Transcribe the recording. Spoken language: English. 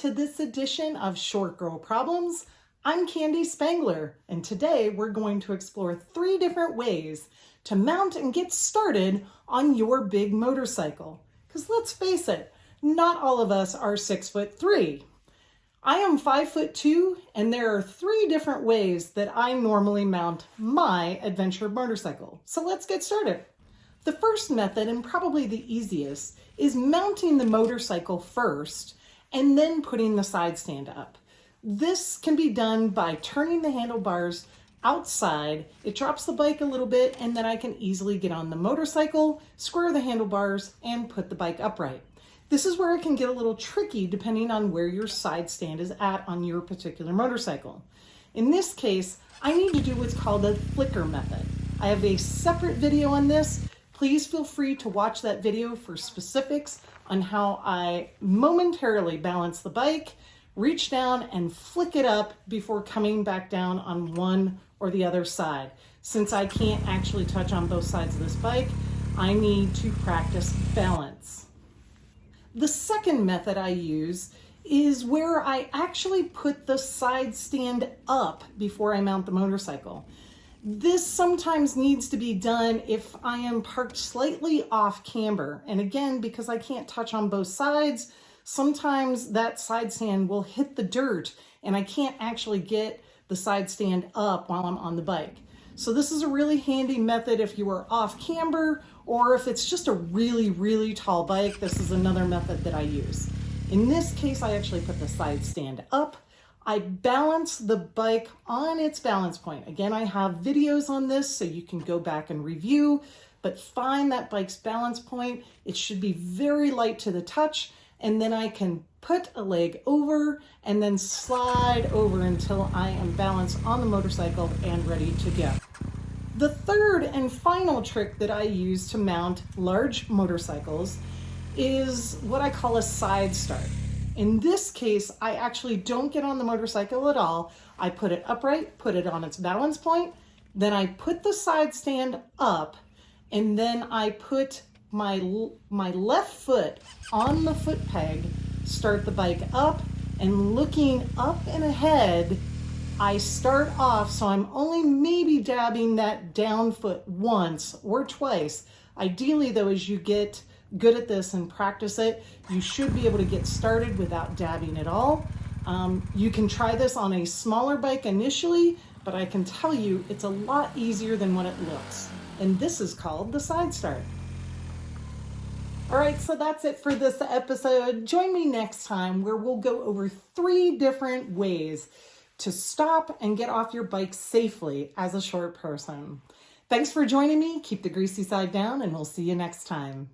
to this edition of Short Girl Problems. I'm Candy Spangler, and today we're going to explore 3 different ways to mount and get started on your big motorcycle. Because let's face it, not all of us are 6'3". I am 5'2", and there are 3 different ways that I normally mount my adventure motorcycle. So let's get started. The first method, and probably the easiest, is mounting the motorcycle first and then putting the side stand up. This can be done by turning the handlebars outside. It drops the bike a little bit, and then I can easily get on the motorcycle, square the handlebars, and put the bike upright. This is where it can get a little tricky depending on where your side stand is at on your particular motorcycle. In this case, I need to do what's called a flicker method. I have a separate video on this. Please feel free to watch that video for specifics on how I momentarily balance the bike, reach down and flick it up before coming back down on one or the other side. Since I can't actually touch on both sides of this bike, I need to practice balance. The second method I use is where I actually put the side stand up before I mount the motorcycle. This sometimes needs to be done if I am parked slightly off camber. And again, because I can't touch on both sides, sometimes that side stand will hit the dirt and I can't actually get the side stand up while I'm on the bike. So this is a really handy method if you are off camber, or if it's just a really, really tall bike. This is another method that I use. In this case, I actually put the side stand up. I balance the bike on its balance point. Again, I have videos on this so you can go back and review, but find that bike's balance point. It should be very light to the touch, and then I can put a leg over and then slide over until I am balanced on the motorcycle and ready to go. The third and final trick that I use to mount large motorcycles is what I call a side start. In this case, I actually don't get on the motorcycle at all. I put it upright, put it on its balance point, then I put the side stand up, and then I put my left foot on the foot peg, start the bike up, and looking up and ahead, I start off, so I'm only maybe dabbing that down foot once or twice. Ideally though, as you get good at this and practice it, you should be able to get started without dabbing at all. You can try this on a smaller bike initially, but I can tell you it's a lot easier than what it looks. And this is called the side start. All right, so that's it for this episode. Join me next time where we'll go over 3 different ways to stop and get off your bike safely as a short person. Thanks for joining me. Keep the greasy side down, and we'll see you next time.